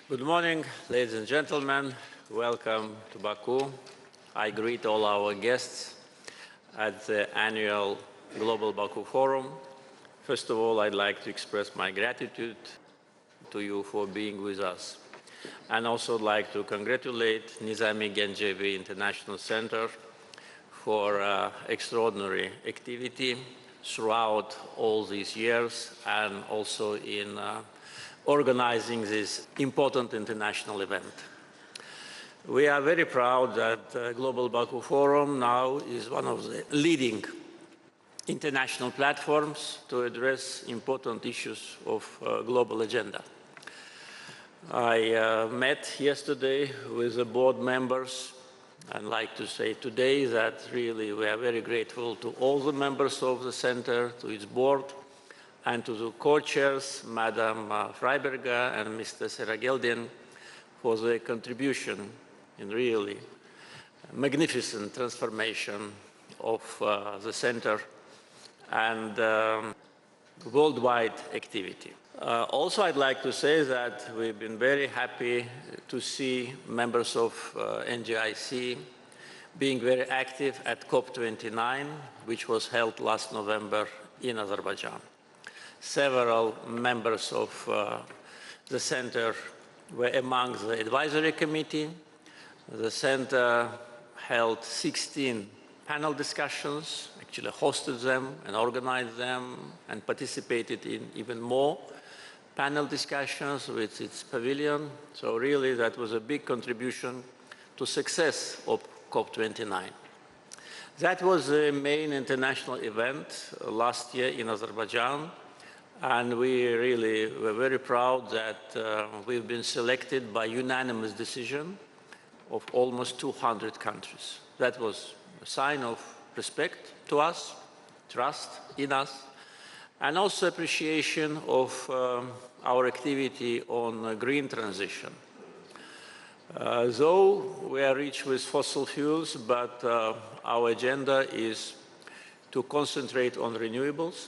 Good morning, ladies and gentlemen. Welcome to Baku. I greet all our guests at the annual Global Baku Forum. First of all, I'd like to express my gratitude to you for being with us. And also like to congratulate Nizami Gencevi International Center for extraordinary activity throughout all these years and also in organizing this important international event. We are very proud that Global Baku Forum now is one of the leading international platforms to address important issues of global agenda. I met yesterday with the board members and like to say today that really we are very grateful to all the members of the center, to its board, and to the co-chairs, Madam Freiberger and Mr. Serageldin, for their contribution in really magnificent transformation of the center and worldwide activity. Also, I'd like to say that we've been very happy to see members of NGIC being very active at COP29, which was held last November in Azerbaijan. Several members of the center were among the advisory committee. The center held 16 panel discussions, actually hosted them and organized them and participated in even more panel discussions with its pavilion. So really that was a big contribution to success of COP29. That was the main international event last year in Azerbaijan. And we really were very proud that we've been selected by unanimous decision of almost 200 countries. That was a sign of respect to us, trust in us, and also appreciation of our activity on green transition. Though we are rich with fossil fuels, but our agenda is to concentrate on renewables.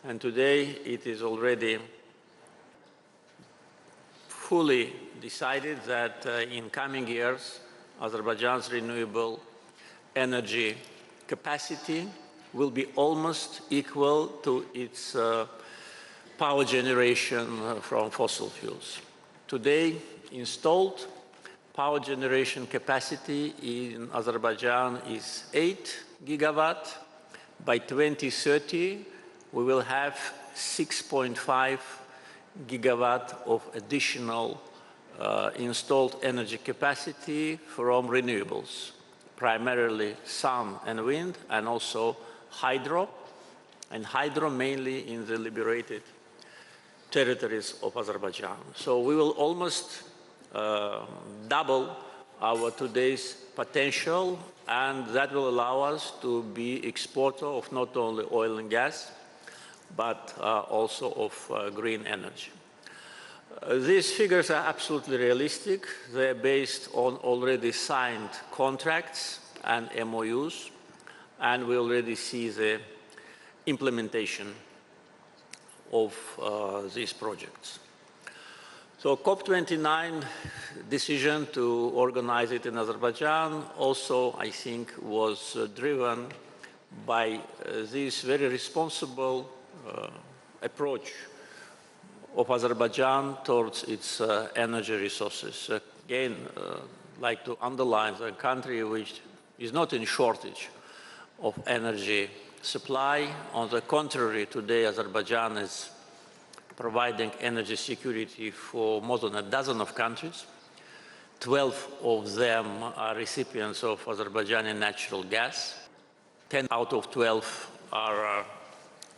And today it is already fully decided that in coming years, Azerbaijan's renewable energy capacity will be almost equal to its power generation from fossil fuels. Today, installed power generation capacity in Azerbaijan is 8 gigawatt. By 2030, we will have 6.5 gigawatt of additional installed energy capacity from renewables, primarily sun and wind, and also hydro, and hydro mainly in the liberated territories of Azerbaijan. So we will almost double our today's potential, and that will allow us to be exporter of not only oil and gas, but also of green energy. These figures are absolutely realistic. They're based on already signed contracts and MOUs, and we already see the implementation of these projects. So COP29 decision to organize it in Azerbaijan also, I think, was driven by this very responsible approach of Azerbaijan towards its energy resources. Again, I'd like to underline the country which is not in shortage of energy supply. On the contrary, today Azerbaijan is providing energy security for more than a dozen of countries. 12 of them are recipients of Azerbaijani natural gas. 10 out of 12 are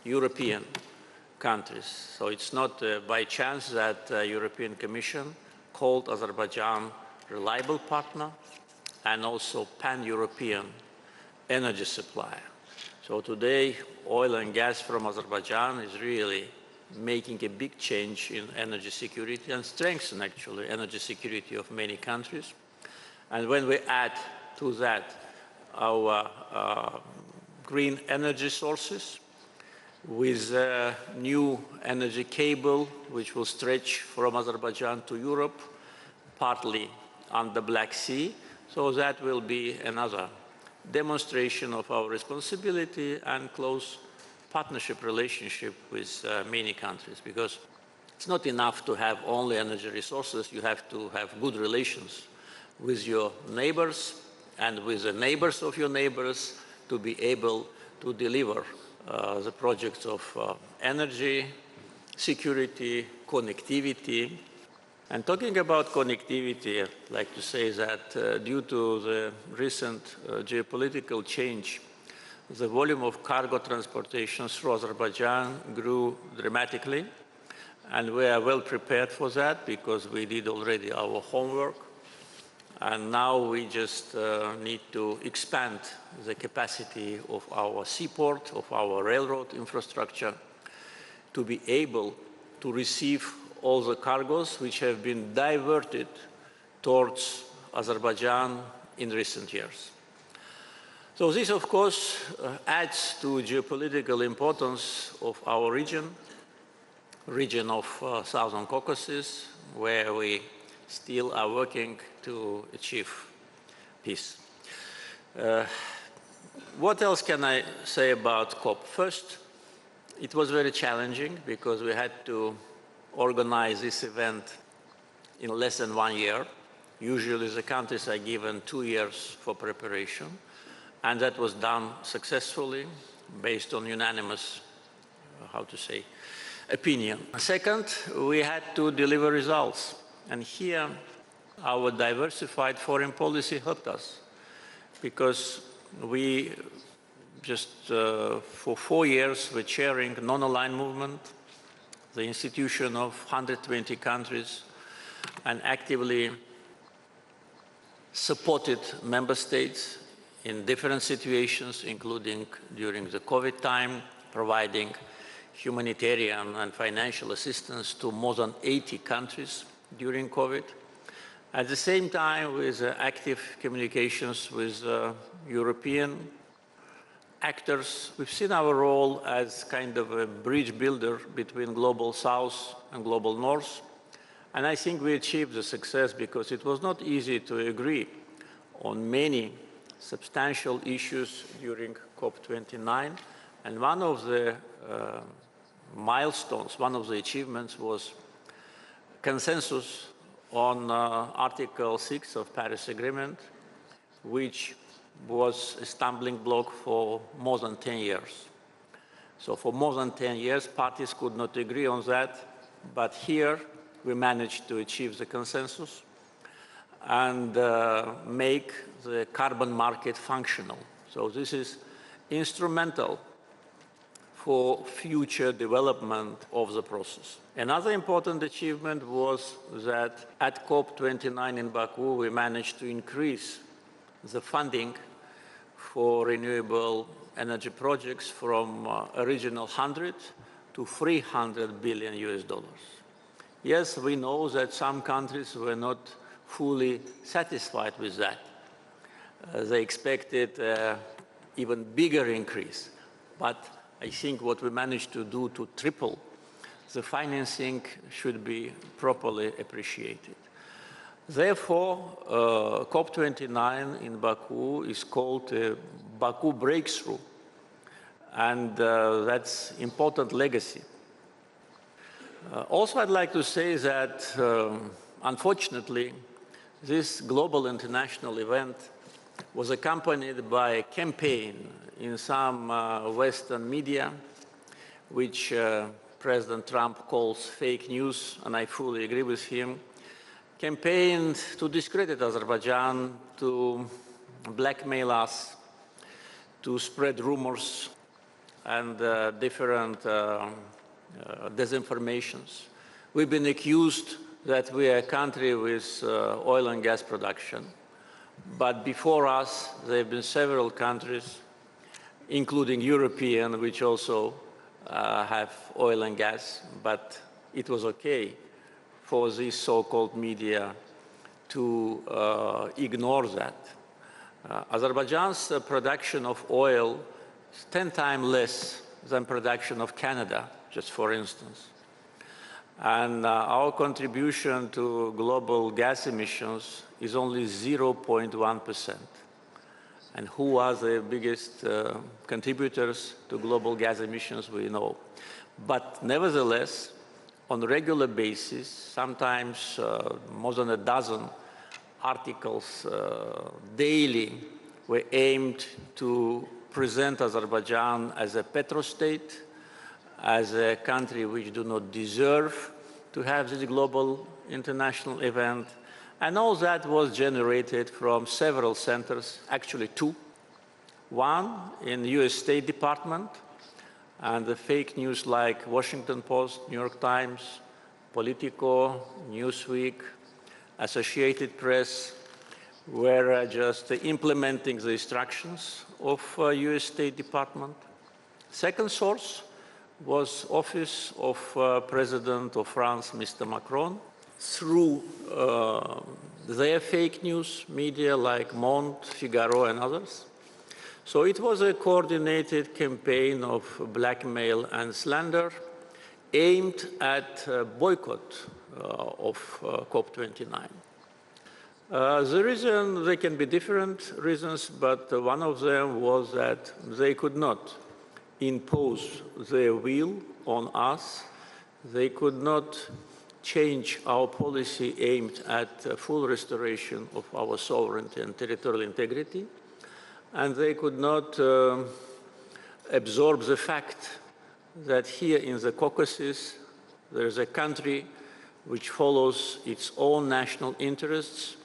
European countries. So it's not by chance that the European Commission called Azerbaijan reliable partner and also pan-European energy supplier. So today, oil and gas from Azerbaijan is really making a big change in energy security and strengthen actually energy security of many countries. And when we add to that our green energy sources with a new energy cable which will stretch from Azerbaijan to Europe, partly on the Black Sea. So that will be another demonstration of our responsibility and close partnership relationship with many countries, because it's not enough to have only energy resources. You have to have good relations with your neighbors and with the neighbors of your neighbors to be able to deliver the projects of energy, security, connectivity. And talking about connectivity, I'd like to say that due to the recent geopolitical change, the volume of cargo transportation through Azerbaijan grew dramatically. And we are well prepared for that because we did already our homework. And now we just need to expand the capacity of our seaport, of our railroad infrastructure, to be able to receive all the cargoes which have been diverted towards Azerbaijan in recent years. So this, of course, adds to geopolitical importance of our region of Southern Caucasus, where we still are working to achieve peace. What else can I say about COP? First, it was very challenging because we had to organize this event in less than 1 year. Usually the countries are given 2 years for preparation, and that was done successfully based on unanimous, opinion. Second, we had to deliver results. And here, our diversified foreign policy helped us because we just, for 4 years, were chairing non-aligned movement, the institution of 120 countries, and actively supported member states in different situations, including during the COVID time, providing humanitarian and financial assistance to more than 80 countries during COVID. At the same time, with active communications with European actors, we've seen our role as kind of a bridge builder between global South and global North. And I think we achieved the success because it was not easy to agree on many substantial issues during COP29. And one of the milestones, one of the achievements was consensus on Article 6 of Paris Agreement, which was a stumbling block for more than 10 years. So for more than 10 years, parties could not agree on that, but here we managed to achieve the consensus and make the carbon market functional. So this is instrumental for future development of the process. Another important achievement was that at COP29 in Baku, we managed to increase the funding for renewable energy projects from original 100 to 300 billion US dollars. Yes, we know that some countries were not fully satisfied with that. They expected even bigger increase, but I think what we managed to do to triple the financing should be properly appreciated. Therefore, COP29 in Baku is called Baku Breakthrough, and that's important legacy. Also, I'd like to say that, unfortunately, this global international event was accompanied by a campaign in some Western media, which President Trump calls fake news, and I fully agree with him, campaigned to discredit Azerbaijan, to blackmail us, to spread rumors and different disinformations. We've been accused that we are a country with oil and gas production, but before us, there have been several countries, including European, which also have oil and gas, but it was okay for these so-called media to ignore that. Azerbaijan's production of oil is 10 times less than production of Canada, just for instance. And our contribution to global gas emissions is only 0.1%. And who are the biggest contributors to global gas emissions, we know. But nevertheless, on a regular basis, sometimes more than a dozen articles daily were aimed to present Azerbaijan as a petrostate, as a country which do not deserve to have this global international event. And all that was generated from several centers, actually two. One in the US State Department, and the fake news like Washington Post, New York Times, Politico, Newsweek, Associated Press were just implementing the instructions of US State Department. Second source was Office of President of France, Mr. Macron, through their fake news media like Monde, Figaro, and others. So it was a coordinated campaign of blackmail and slander aimed at boycott of COP29. The reason, there can be different reasons, but one of them was that they could not impose their will on us. They could not change our policy aimed at full restoration of our sovereignty and territorial integrity. And they could not absorb the fact that here in the Caucasus, there is a country which follows its own national interests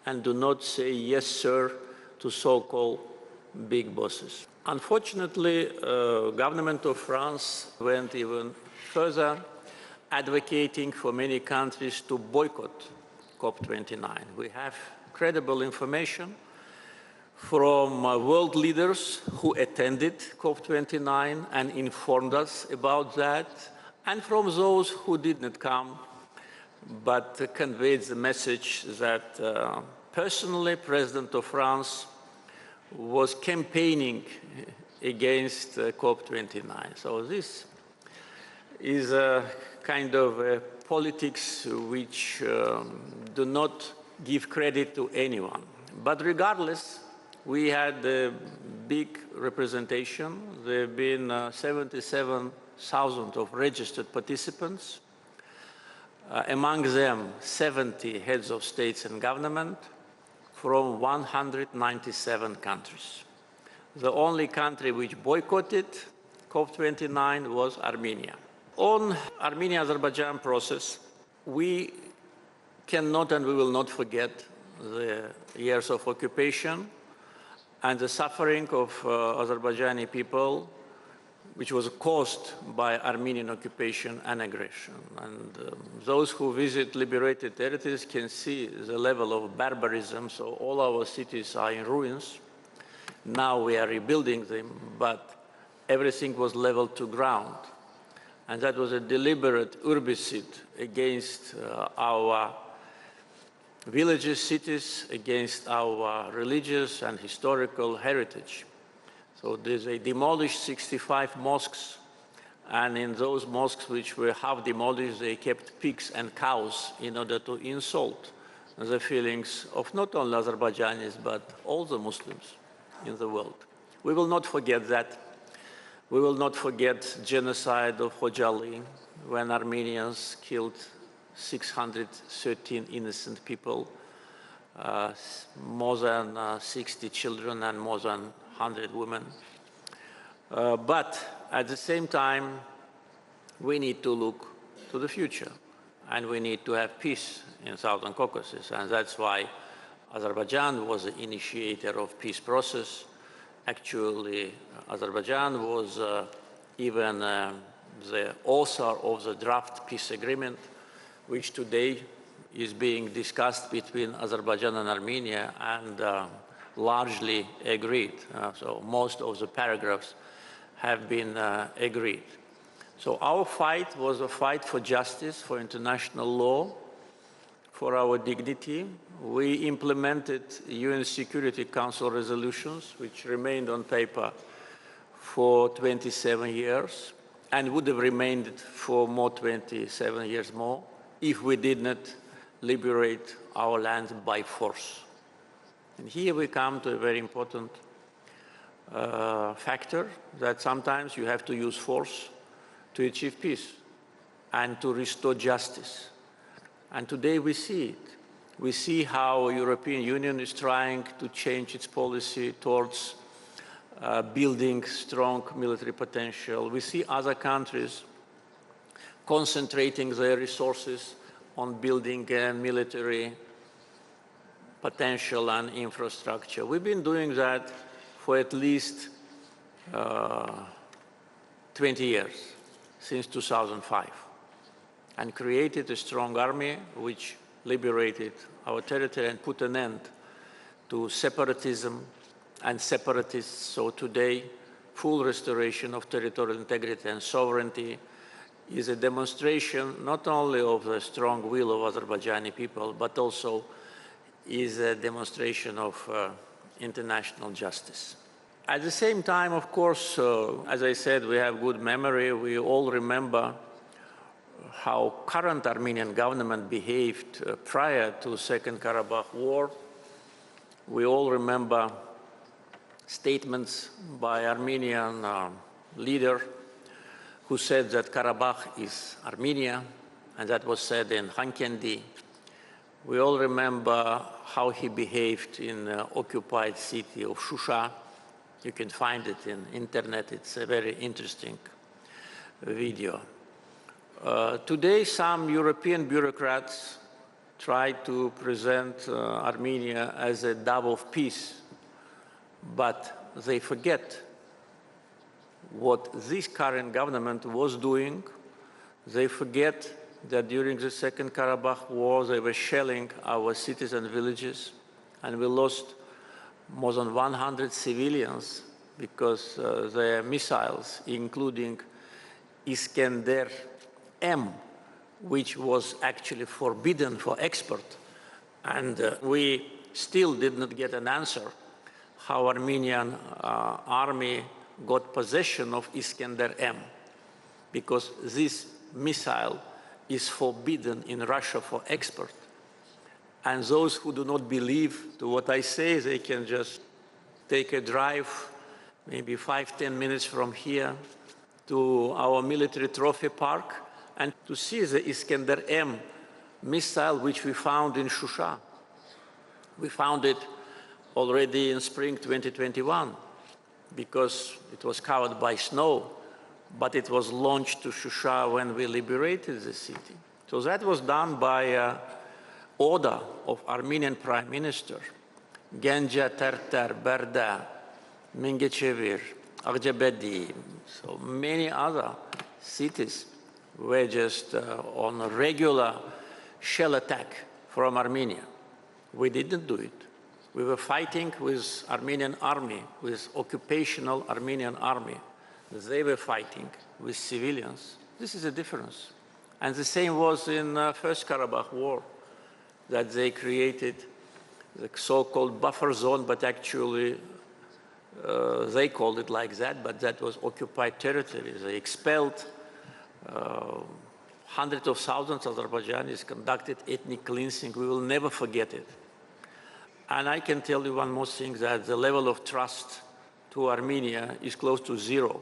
and do not say yes, sir, to so-called big bosses. Unfortunately, government of France went even further, advocating for many countries to boycott COP29. We have credible information from world leaders who attended COP29 and informed us about that, and from those who did not come, but conveyed the message that personally, President of France was campaigning against COP29. So this is a kind of politics which do not give credit to anyone. But regardless, we had a big representation. There have been 77,000 of registered participants, among them 70 heads of states and government from 197 countries. The only country which boycotted COP29 was Armenia. On Armenia-Azerbaijan process, we cannot and we will not forget the years of occupation and the suffering of Azerbaijani people, which was caused by Armenian occupation and aggression. And those who visit liberated territories can see the level of barbarism. So all our cities are in ruins. Now we are rebuilding them, but everything was leveled to ground. And that was a deliberate herbicide against our villages, cities, against our religious and historical heritage. So they demolished 65 mosques, and in those mosques which were half demolished, they kept pigs and cows in order to insult the feelings of not only Azerbaijanis, but all the Muslims in the world. We will not forget that. We will not forget genocide of Khojaly, when Armenians killed 613 innocent people, more than 60 children and more than 100 women. But at the same time, we need to look to the future, and we need to have peace in Southern Caucasus, and that's why Azerbaijan was the initiator of peace process. Actually, Azerbaijan was even the author of the draft peace agreement, which today is being discussed between Azerbaijan and Armenia and largely agreed. So most of the paragraphs have been agreed. So our fight was a fight for justice, for international law, for our dignity. We implemented UN Security Council resolutions, which remained on paper for 27 years. and would have remained for more 27 years more if we did not liberate our land by force. And here we come to a very important factor, that sometimes you have to use force to achieve peace and to restore justice. And today we see it. We see how the European Union is trying to change its policy towards building strong military potential. We see other countries concentrating their resources on building military potential and infrastructure. We've been doing that for at least 20 years, since 2005, and created a strong army which liberated our territory and put an end to separatism and separatists. So today, full restoration of territorial integrity and sovereignty is a demonstration not only of the strong will of Azerbaijani people, but also is a demonstration of international justice. At the same time, of course, as I said, we have good memory. We all remember how current Armenian government behaved prior to Second Karabakh War. We all remember statements by Armenian leader who said that Karabakh is Armenia, and that was said in Hankendi. We all remember how he behaved in the occupied city of Shusha. You can find it in internet. It's a very interesting video. Today, some European bureaucrats try to present Armenia as a dove of peace, but they forget what this current government was doing. They forget that during the Second Karabakh War, they were shelling our cities and villages, and we lost more than 100 civilians because their missiles, including Iskander M, which was actually forbidden for export. And we still did not get an answer how Armenian army got possession of Iskander M, because this missile is forbidden in Russia for export. And those who do not believe to what I say, they can just take a drive, maybe 5–10 minutes from here, to our military trophy park, and to see the Iskander M missile, which we found in Shusha. We found it already in spring 2021, because it was covered by snow, but it was launched to Shusha when we liberated the city. So that was done by order of Armenian Prime Minister. Ganja, Terter, Berda, Mingechevir, Arjabedi, so many other cities were just on a regular shell attack from Armenia. We didn't do it. We were fighting with Armenian army, with occupational Armenian army. They were fighting with civilians. This is a difference. And the same was in First Karabakh War, that they created the so-called buffer zone, but actually they called it like that, but that was occupied territory. They expelled hundreds of thousands of Azerbaijanis, conducted ethnic cleansing. We will never forget it. And I can tell you one more thing, that the level of trust to Armenia is close to zero.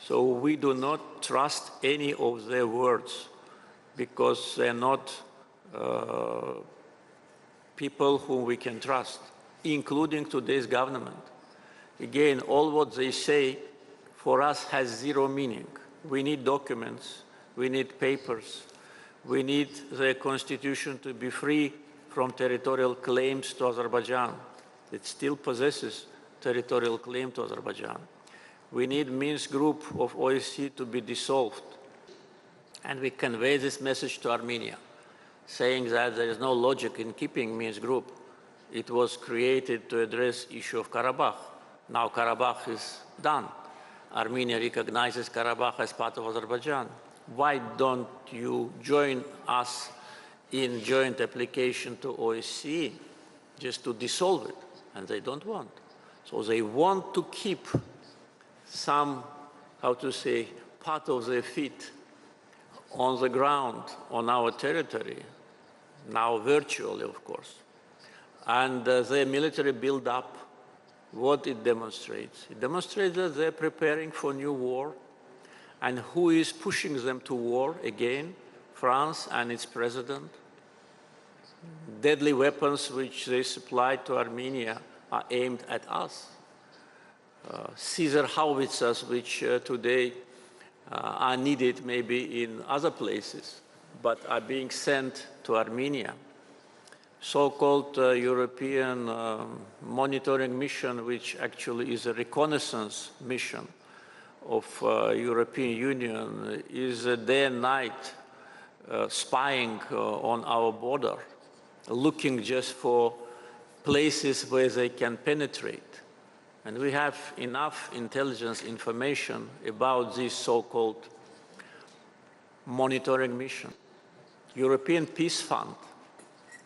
So we do not trust any of their words, because they're not people whom we can trust, including today's government. Again, all what they say for us has zero meaning. We need documents, we need papers, we need the constitution to be free from territorial claims to Azerbaijan. It still possesses territorial claim to Azerbaijan. We need Minsk group of OSCE to be dissolved. And we convey this message to Armenia, saying that there is no logic in keeping Minsk group. It was created to address the issue of Karabakh. Now Karabakh is done. Armenia recognizes Karabakh as part of Azerbaijan. Why don't you join us in joint application to OSCE just to dissolve it? And they don't want. So they want to keep some, how to say, part of their feet on the ground, on our territory, now virtually, of course. And their military build-up, what it demonstrates? It demonstrates that they're preparing for new war. And who is pushing them to war again? France and its president. Deadly weapons which they supplied to Armenia are aimed at us. Caesar howitzers, which today are needed maybe in other places, but are being sent to Armenia. So-called European monitoring mission, which actually is a reconnaissance mission of European Union, is day and night spying on our border, looking just for places where they can penetrate. And we have enough intelligence information about this so-called monitoring mission. European Peace Fund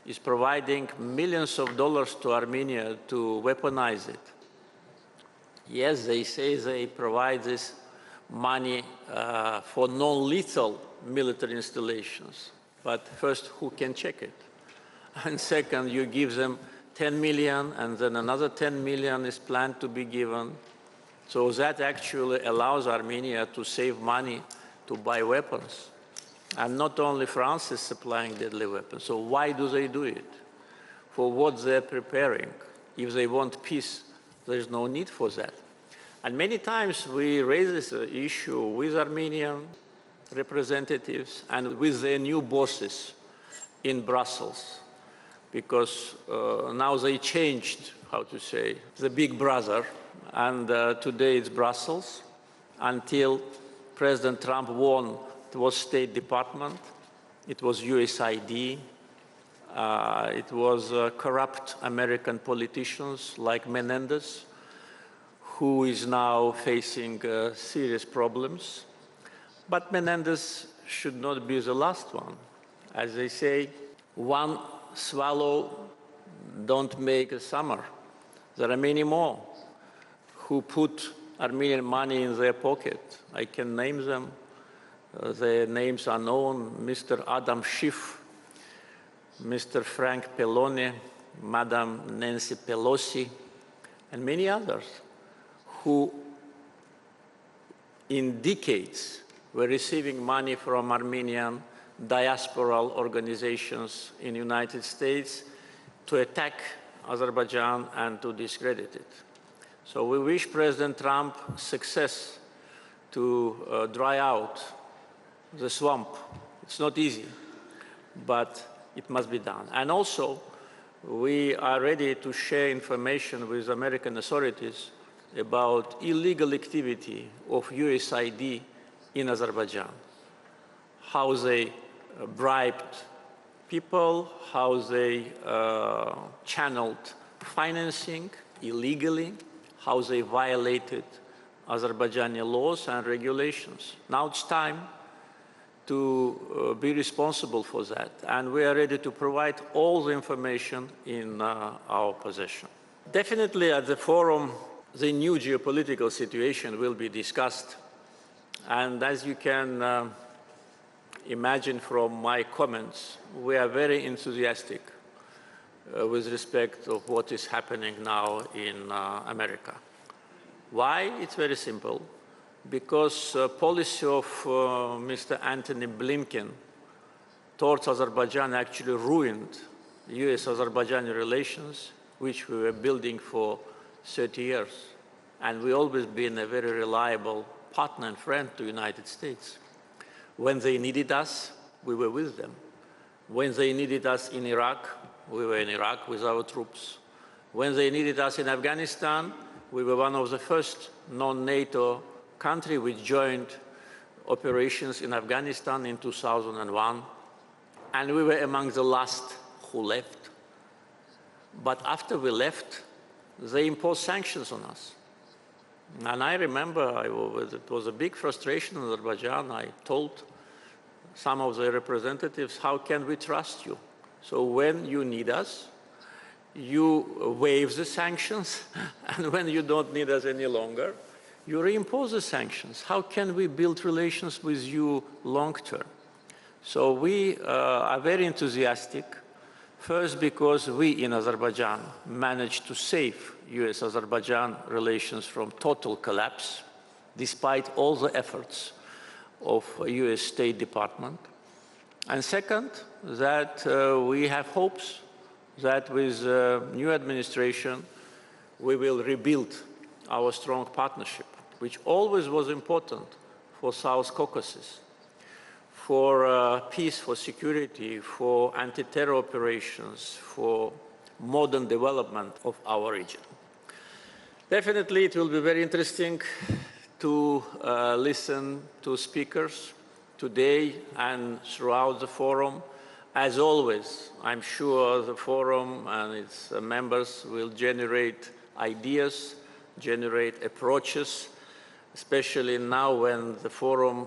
is providing millions of dollars to Armenia to weaponize it. Yes, they say they provide this money for non-lethal military installations. But first, who can check it? And second, you give them 10 million, and then another 10 million is planned to be given. So that actually allows Armenia to save money to buy weapons. And not only France is supplying deadly weapons. So why do they do it? For what they're preparing. If they want peace, there's no need for that. And many times we raise this issue with Armenian representatives and with their new bosses in Brussels, because now they changed, how to say, the big brother, and today it's Brussels. Until President Trump won, it was State Department, it was USAID, it was corrupt American politicians like Menendez, who is now facing serious problems. But Menendez should not be the last one. As they say, one swallow don't make a summer. There are many more who put Armenian money in their pocket. I can name them. Their names are known: Mr. Adam Schiff, Mr. Frank Pellone, Madam Nancy Pelosi, and many others who in decades were receiving money from Armenian diasporal organizations in the United States to attack Azerbaijan and to discredit it. So we wish President Trump success to dry out the swamp. It's not easy, but it must be done. And also, we are ready to share information with American authorities about illegal activity of USAID in Azerbaijan, how they bribed people, how they channeled financing illegally, how they violated Azerbaijani laws and regulations. Now it's time to be responsible for that, and we are ready to provide all the information in our possession. Definitely at the forum, the new geopolitical situation will be discussed, and as you can imagine from my comments, we are very enthusiastic with respect to what is happening now in America. Why? It's very simple. Because policy of Mr. Antony Blinken towards Azerbaijan actually ruined US-Azerbaijani relations, which we were building for 30 years. And we've always been a very reliable partner and friend to the United States. When they needed us, we were with them. When they needed us in Iraq, we were in Iraq with our troops. When they needed us in Afghanistan, we were one of the first non-NATO country which joined operations in Afghanistan in 2001, and we were among the last who left. But after we left, they imposed sanctions on us. And I remember it was a big frustration in Azerbaijan. I told some of the representatives, how can we trust you? So when you need us, you waive the sanctions, and when you don't need us any longer, you reimpose the sanctions. How can we build relations with you long-term? So we are very enthusiastic, first because we in Azerbaijan managed to save US-Azerbaijan relations from total collapse, despite all the efforts of US State Department. And second, that we have hopes that with the new administration, we will rebuild our strong partnership, which always was important for South Caucasus, for peace, for security, for anti-terror operations, for modern development of our region. Definitely, it will be very interesting to listen to speakers today and throughout the forum. As always, I'm sure the forum and its members will generate ideas, generate approaches, especially now when the forum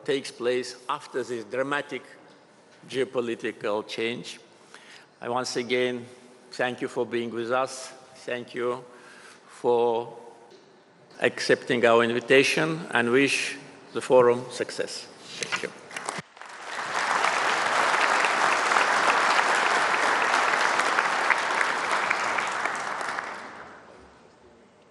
takes place after this dramatic geopolitical change. I once again thank you for being with us. Thank you for accepting our invitation and wish the forum success.